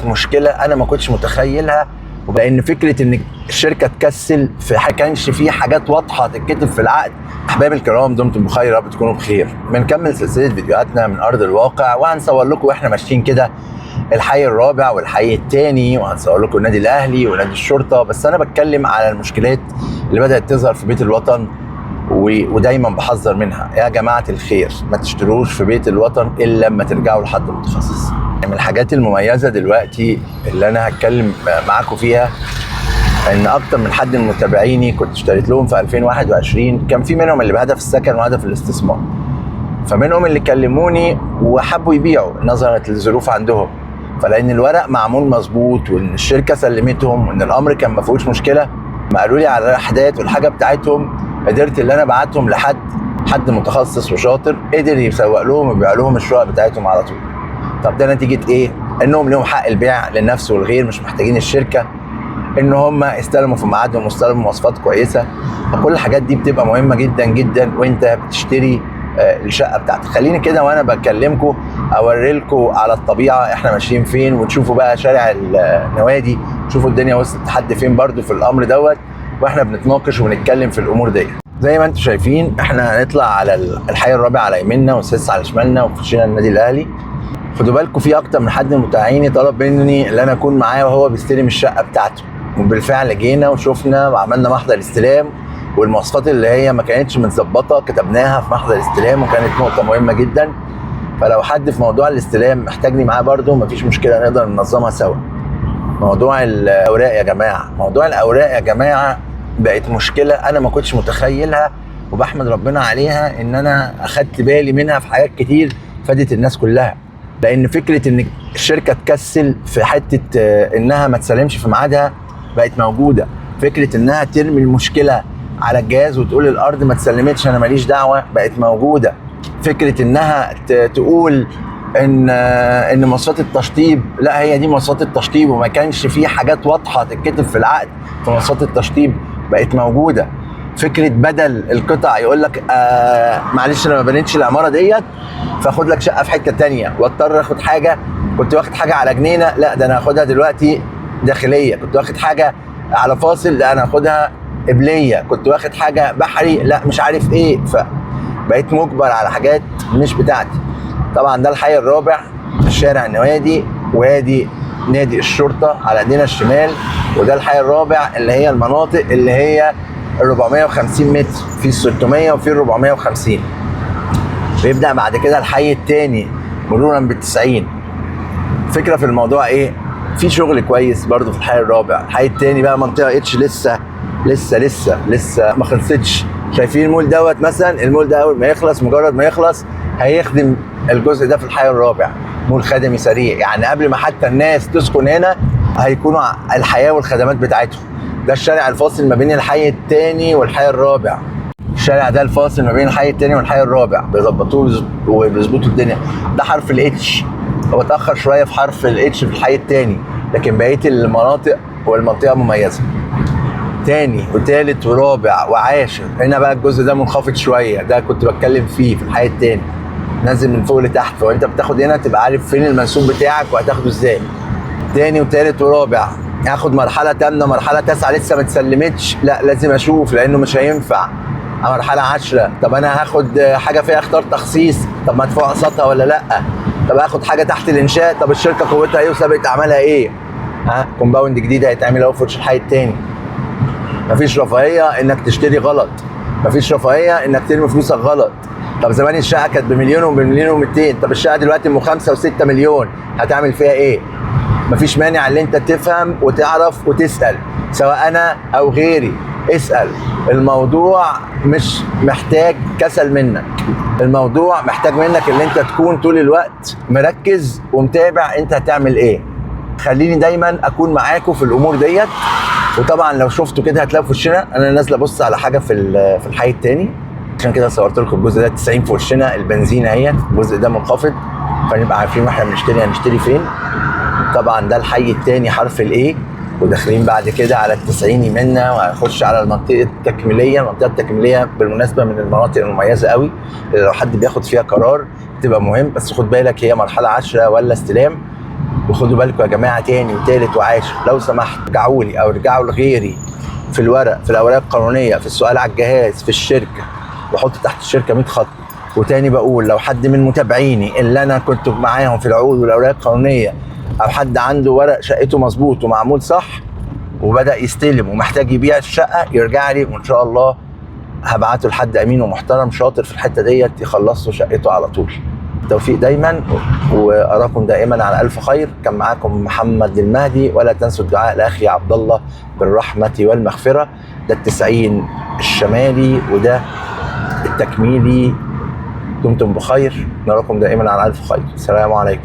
بقت مشكله انا ما كنتش متخيلها، لان فكره ان الشركه تكسل في كانش فيه حاجات واضحه تتكتب في العقد. احبابي الكرام، دمتم بخير، يا رب تكونوا بخير. بنكمل سلسله فيديوهاتنا من ارض الواقع، وهنصور لكم واحنا ماشيين كده الحي الرابع والحي الثاني، وهنصور لكم النادي الاهلي ونادي الشرطه. بس انا بتكلم على المشكلات اللي بدات تظهر في بيت الوطن، ودايما بحذر منها. يا جماعه الخير، ما تشتروش في بيت الوطن الا لما ترجعوا لحد متخصص. من الحاجات المميزه دلوقتي اللي انا هتكلم معاكم فيها ان اكتر من حد من متابعيني كنت اشتريت لهم في 2021، كان في منهم اللي بهدف السكن وهدف الاستثمار، فمنهم اللي كلموني وحبوا يبيعوا نظرا للظروف عندهم. فلان الورق معمول مظبوط وان الشركه سلمتهم وان الامر كان ما فيهوش مشكله، ما قالوا لي على الاحداث والحاجه بتاعتهم، قدرت اللي انا ابعتهم حد متخصص وشاطر قدر يسوق لهم ويبيع لهم الشقق بتاعتهم على طول. طب ده نتيجه ايه؟ انهم لهم حق البيع للنفس والغير، مش محتاجين الشركه، ان هم استلموا في ميعادهم واستلموا مواصفات كويسه. فكل الحاجات دي بتبقى مهمه جدا جدا وانت بتشتري الشقه بتاعتك. خليني كده وانا بكلمكم اوري لكم على الطبيعه احنا ماشيين فين، وتشوفوا بقى شارع النوادي، تشوفوا الدنيا وصلت لحد فين برضو في الامر دوت، واحنا بنتناقش وبنتكلم في الامور دي. زي ما انتم شايفين احنا هنطلع على الحي الرابع على يميننا والسادس على شمالنا، وفي وشنا النادي الاهلي. خدوا بالكم في اكتر من حد من متابعيني طلب مني ان انا اكون معاه وهو بيستلم الشقه بتاعته، وبالفعل جينا وشفنا وعملنا محضر استلام، والمواصفات اللي هي ما كانتش متظبطه كتبناها في محضر الاستلام، وكانت نقطه مهمه جدا. فلو حد في موضوع الاستلام محتاجني معاه برده مفيش مشكله، نقدر ننظمها سوا. موضوع الاوراق يا جماعه، موضوع الاوراق يا جماعه بقت مشكله انا ما كنتش متخيلها، وبحمد ربنا عليها ان انا اخدت بالي منها في حاجات كتير فادت الناس كلها. لان فكره ان الشركه تكسل في حته انها ما تسلمش في ميعادها بقت موجوده، فكره انها ترمي المشكله على الجهاز وتقول الارض ما تسلمتش انا ماليش دعوه بقت موجوده، فكره انها تقول ان مواصفات التشطيب، لا هي دي مواصفات التشطيب وما كانش في حاجات واضحه تتكتب في العقد في مواصفات التشطيب بقت موجوده. فكره بدل القطع يقول لك معلش انا ما بنيتش العماره ديت فاخد لك شقه في حته ثانيه، واضطر اخد حاجه كنت واخد حاجه على جنينه، لا ده انا هاخدها دلوقتي داخليه، كنت واخد حاجه على فاصل لا انا هاخدها قبليه، كنت واخد حاجه بحري لا مش عارف ايه، فبقيت مجبر على حاجات مش بتاعتي. طبعا ده الحي الرابع شارع النوادي، وادي نادي الشرطه على ايدينا الشمال، وده الحي الرابع اللي هي المناطق اللي هي ال 450 متر، في ال 600 وفي ال 450. بيبدا بعد كده الحي الثاني مرورا بال90. فكره في الموضوع ايه؟ في شغل كويس برضو في الحي الرابع. الحي الثاني بقى منطقه اتش لسه ما خلصتش. شايفين المول دوت مثلا؟ المول ده اول ما يخلص، مجرد ما يخلص هيخدم الجزء ده في الحي الرابع، مول خدمي سريع، يعني قبل ما حتى الناس تسكن هنا هيكونوا الحياه والخدمات بتاعتهم. ده الشارع الفاصل ما بين الحي الثاني والحي الرابع. الشارع ده الفاصل ما بين الحي الثاني والحي الرابع، بيظبطوه وبيظبطوا الدنيا. ده حرف الاتش، هو اتاخر شويه في حرف الاتش في الحي الثاني، لكن بقيه المناطق والمنطقه مميزه. تاني وتالت ورابع وعاشر. هنا بقى الجزء ده منخفض شويه، ده كنت بتكلم فيه في الحي الثاني، نازل من فوق لتحت، فانت بتاخد هنا تبقى عارف فين المنسوب بتاعك وهتاخده ازاي. تاني وتالت ورابع. هاخد مرحله تامنه، مرحله تاسعه لسه ما اتسلمتش، لا لازم اشوف لانه مش هينفع. مرحله 10، طب انا هاخد حاجه فيها اختار تخصيص، طب مدفوع قسطها ولا لا؟ طب هاخد حاجه تحت الانشاء، طب الشركه قوتها ايه وسابقه اعمالها ايه؟ كومباوند جديد هيتعمل اهو في وش الحي الثاني. مفيش رفاهيه انك تشتري غلط، مفيش رفاهيه انك ترمي فلوسك غلط. طب زمان الشقه كانت بمليون وبمليون و200، طب الشقه دلوقتي ب 5 و6 مليون، هتعمل فيها ايه؟ مفيش مانع ان انت تفهم وتعرف وتسال، سواء انا او غيري اسال. الموضوع مش محتاج كسل منك، الموضوع محتاج منك ان انت تكون طول الوقت مركز ومتابع انت هتعمل ايه. خليني دايما اكون معاكم في الامور ديت. وطبعا لو شفتوا كده هتلاقوا في وشنا انا نازل ابص على حاجه في الحي الثاني، عشان كده صورت لكم الجزء ده 90 في وشنا، البنزينه اهي، الجزء ده منخفض فنبقى عارفين واحنا بنشتري هنشتري فين. طبعا ده الحي الثاني حرف الايه، وداخلين بعد كده على ال90 يمنا، وهنخش على المنطقه التكميليه. المنطقه التكميليه بالمناسبه من المناطق المميزه قوي اللي لو حد بياخد فيها قرار تبقى مهم، بس خد بالك هي مرحله 10 ولا استلام. وخدوا بالكم يا جماعه تاني وتالت وعاشر، لو سمحت ارجعوا لي او ارجعوا لغيري في الورق، في الاوراق القانونيه، في السؤال على الجهاز، في الشركه، وحط تحت الشركه 100 خط. وتاني بقول لو حد من متابعيني اللي انا كنت معاهم في العقود والاوراق القانونيه، او حد عنده ورق شقته مظبوط ومعمول صح وبدا يستلم ومحتاج يبيع الشقه، يرجع لي وان شاء الله هبعته لحد امين ومحترم شاطر في الحته ديت يخلص له شقته على طول. التوفيق دايما واراكم دائما على الف خير. كان معاكم محمد المهدي، ولا تنسوا الدعاء لاخي عبد الله بالرحمه والمغفره. ده ال90 الشمالي وده التكميلي. دمتم بخير، نراكم دائما على الف خير. السلام عليكم.